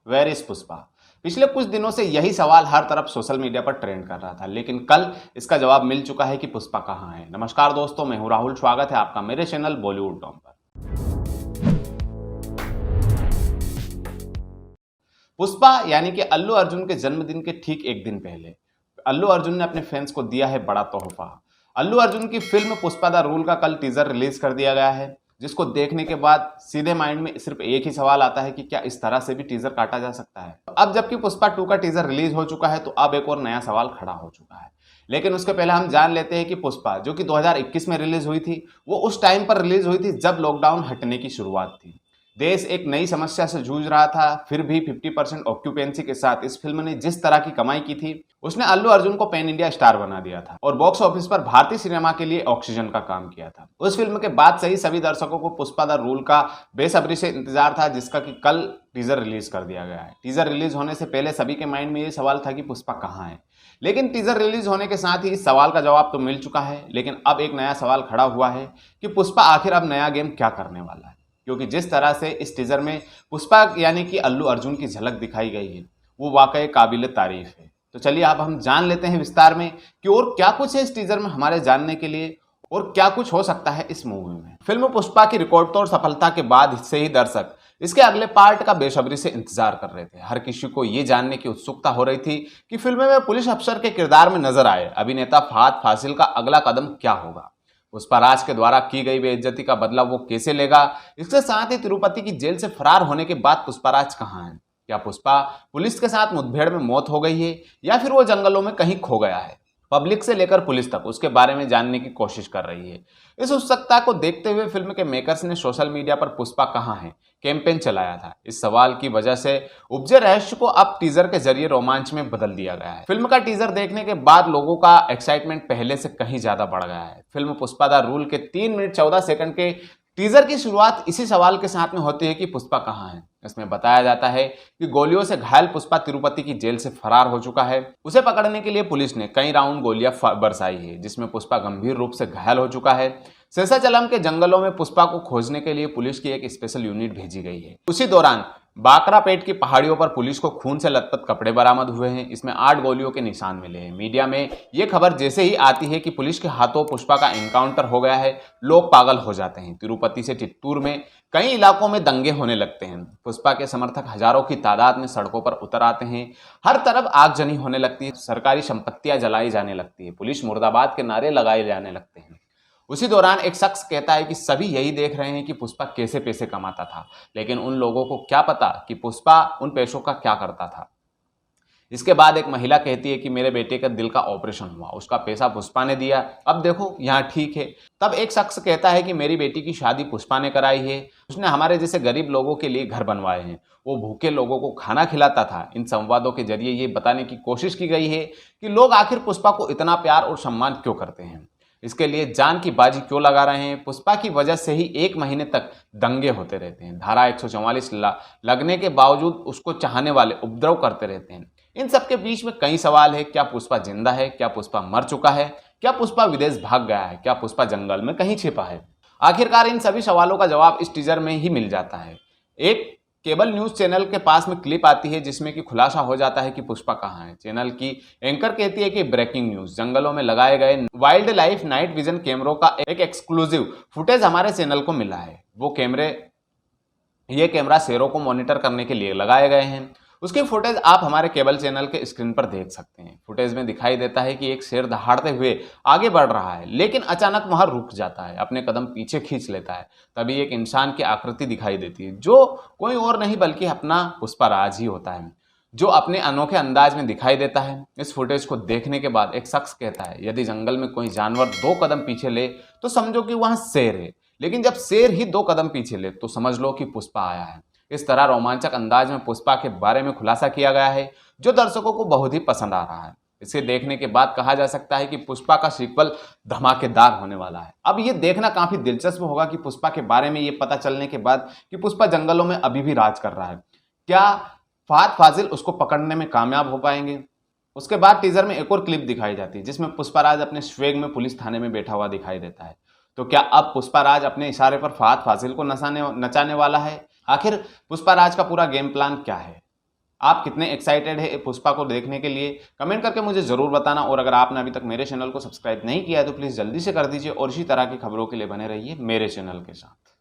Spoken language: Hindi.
Where is Pushpa. पिछले कुछ दिनों से यही सवाल हर तरफ सोशल मीडिया पर ट्रेंड कर रहा था, लेकिन कल इसका जवाब मिल चुका है कि पुष्पा कहां है। नमस्कार दोस्तों, मैं हूं राहुल। स्वागत है आपका मेरे चैनल बॉलीवुड टॉम पर। पुष्पा यानी कि अल्लू अर्जुन के जन्मदिन के ठीक एक दिन पहले अल्लू अर्जुन ने अपने फैंस को दिया है बड़ा तोहफा। अल्लू अर्जुन की फिल्म पुष्पा द रूल का कल टीजर रिलीज कर दिया गया है, जिसको देखने के बाद सीधे माइंड में सिर्फ एक ही सवाल आता है कि क्या इस तरह से भी टीजर काटा जा सकता है। अब जबकि पुष्पा 2 का टीजर रिलीज हो चुका है, तो अब एक और नया सवाल खड़ा हो चुका है। लेकिन उसके पहले हम जान लेते हैं कि पुष्पा जो कि 2021 में रिलीज हुई थी, वो उस टाइम पर रिलीज हुई थी जब लॉकडाउन हटने की शुरुआत थी। देश एक नई समस्या से जूझ रहा था, फिर भी 50% ऑक्यूपेंसी के साथ इस फिल्म ने जिस तरह की कमाई की थी, उसने अल्लू अर्जुन को पैन इंडिया स्टार बना दिया था और बॉक्स ऑफिस पर भारतीय सिनेमा के लिए ऑक्सीजन का काम किया था। उस फिल्म के बाद से ही सभी दर्शकों को पुष्पा द रूल का बेसब्री से इंतजार था, जिसका कि कल टीजर रिलीज कर दिया गया है। टीजर रिलीज होने से पहले सभी के माइंड में ये सवाल था कि पुष्पा कहाँ है, लेकिन टीजर रिलीज होने के साथ ही इस सवाल का जवाब तो मिल चुका है। लेकिन अब एक नया सवाल खड़ा हुआ है कि पुष्पा आखिर अब नया गेम क्या करने वाला है, क्योंकि जिस तरह से इस टीजर में पुष्पा यानी कि अल्लू अर्जुन की झलक दिखाई गई है, वो वाकई काबिल तारीफ है। तो चलिए अब हम जान लेते हैं विस्तार में कि और क्या कुछ है इस टीजर में हमारे जानने के लिए, और क्या कुछ हो सकता है इस मूवी में। फिल्म पुष्पा की रिकॉर्ड तोड़ सफलता के बाद से ही दर्शक इसके अगले पार्ट का बेसब्री से इंतजार कर रहे थे। हर किसी को ये जानने की उत्सुकता हो रही थी कि फिल्म में पुलिस अफसर के किरदार में नजर आए अभिनेता फहद फासिल का अगला कदम क्या होगा। पुष्पाराज के द्वारा की गई बेइज्जती का बदला वो कैसे लेगा। इसके साथ ही तिरुपति की जेल से फरार होने के बाद पुष्पाराज कहाँ है। क्या पुष्पा पुलिस के साथ मुठभेड़ में मौत हो गई है या फिर वो जंगलों में कहीं खो गया है। पब्लिक से लेकर पुलिस तक उसके बारे में जानने की कोशिश कर रही है। इस उत्सुकता को देखते हुए फिल्म के मेकर्स ने सोशल मीडिया पर पुष्पा कहाँ है कैंपेन चलाया था। इस सवाल की वजह से उपजे रहस्य को अब टीजर के जरिए रोमांच में बदल दिया गया है। फिल्म का टीजर देखने के बाद लोगों का एक्साइटमेंट पहले से कहीं ज्यादा बढ़ गया है। फिल्म पुष्पा द रूल के 3 मिनट 14 सेकंड के टीजर की शुरुआत इसी सवाल के साथ में होती है कि पुष्पा कहाँ है। इसमें बताया जाता है कि गोलियों से घायल पुष्पा तिरुपति की जेल से फरार हो चुका है। उसे पकड़ने के लिए पुलिस ने कई राउंड गोलियां बरसाई है, जिसमें पुष्पा गंभीर रूप से घायल हो चुका है। शेषाचलम के जंगलों में पुष्पा को खोजने के लिए पुलिस की एक स्पेशल यूनिट भेजी गई है। उसी दौरान बाकरापेट की पहाड़ियों पर पुलिस को खून से लथपथ कपड़े बरामद हुए हैं। इसमें 8 गोलियों के निशान मिले हैं। मीडिया में यह खबर जैसे ही आती है कि पुलिस के हाथों पुष्पा का एनकाउंटर हो गया है, लोग पागल हो जाते हैं। तिरुपति से चित्तूर में कई इलाकों में दंगे होने लगते हैं। पुष्पा के समर्थक हजारों की तादाद में सड़कों पर उतर आते हैं। हर तरफ आगजनी होने लगती है, सरकारी संपत्तियां जलाई जाने लगती है, पुलिस मुर्दाबाद के नारे लगाए जाने लगते हैं। उसी दौरान एक शख्स कहता है कि सभी यही देख रहे हैं कि पुष्पा कैसे पैसे कमाता था, लेकिन उन लोगों को क्या पता कि पुष्पा उन पैसों का क्या करता था। इसके बाद एक महिला कहती है कि मेरे बेटे का दिल का ऑपरेशन हुआ, उसका पैसा पुष्पा ने दिया, अब देखो यहाँ ठीक है। तब एक शख्स कहता है कि मेरी बेटी की शादी पुष्पा ने कराई है, उसने हमारे जैसे गरीब लोगों के लिए घर बनवाए हैं, वो भूखे लोगों को खाना खिलाता था। इन संवादों के जरिए ये बताने की कोशिश की गई है कि लोग आखिर पुष्पा को इतना प्यार और सम्मान क्यों करते हैं, इसके लिए जान की बाजी क्यों लगा रहे हैं। पुष्पा की वजह से ही 1 महीने तक दंगे होते रहते हैं। धारा 144 लगने के बावजूद उसको चाहने वाले उपद्रव करते रहते हैं। इन सबके बीच में कई सवाल है। क्या पुष्पा जिंदा है? क्या पुष्पा मर चुका है? क्या पुष्पा विदेश भाग गया है? क्या पुष्पा जंगल में कहीं छिपा है? आखिरकार इन सभी सवालों का जवाब इस टीजर में ही मिल जाता है। एक केबल न्यूज चैनल के पास में क्लिप आती है जिसमें कि खुलासा हो जाता है कि पुष्पा कहाँ है। चैनल की एंकर कहती है कि ब्रेकिंग न्यूज, जंगलों में लगाए गए वाइल्ड लाइफ नाइट विजन कैमरों का एक एक्सक्लूसिव फुटेज हमारे चैनल को मिला है। ये कैमरा शेरों को मॉनिटर करने के लिए लगाए गए हैं। उसकी फुटेज आप हमारे केबल चैनल के स्क्रीन पर देख सकते हैं। फुटेज में दिखाई देता है कि एक शेर दहाड़ते हुए आगे बढ़ रहा है, लेकिन अचानक वहां रुक जाता है, अपने कदम पीछे खींच लेता है। तभी एक इंसान की आकृति दिखाई देती है, जो कोई और नहीं बल्कि अपना पुष्पाराज ही होता है, जो अपने अनोखे अंदाज में दिखाई देता है। इस फुटेज को देखने के बाद एक शख्स कहता है, यदि जंगल में कोई जानवर 2 कदम पीछे ले तो समझो कि वहां शेर है, लेकिन जब शेर ही 2 कदम पीछे ले तो समझ लो कि पुष्पा आया है। इस तरह रोमांचक अंदाज में पुष्पा के बारे में खुलासा किया गया है, जो दर्शकों को बहुत ही पसंद आ रहा है। इसे देखने के बाद कहा जा सकता है कि पुष्पा का सीक्वल धमाकेदार होने वाला है। अब ये देखना काफी दिलचस्प होगा कि पुष्पा के बारे में ये पता चलने के बाद कि पुष्पा जंगलों में अभी भी राज कर रहा है, क्या फहद फासिल उसको पकड़ने में कामयाब हो पाएंगे। उसके बाद टीजर में एक और क्लिप दिखाई जाती है जिसमें पुष्पाराज अपने स्वेग में पुलिस थाने में बैठा हुआ दिखाई देता है। तो क्या अब पुष्पाराज अपने इशारे पर फहद फासिल को नचाने वाला है? आखिर पुष्पाराज का पूरा गेम प्लान क्या है? आप कितने एक्साइटेड है पुष्पा को देखने के लिए, कमेंट करके मुझे ज़रूर बताना। और अगर आपने अभी तक मेरे चैनल को सब्सक्राइब नहीं किया है तो प्लीज़ जल्दी से कर दीजिए और इसी तरह की खबरों के लिए बने रहिए मेरे चैनल के साथ।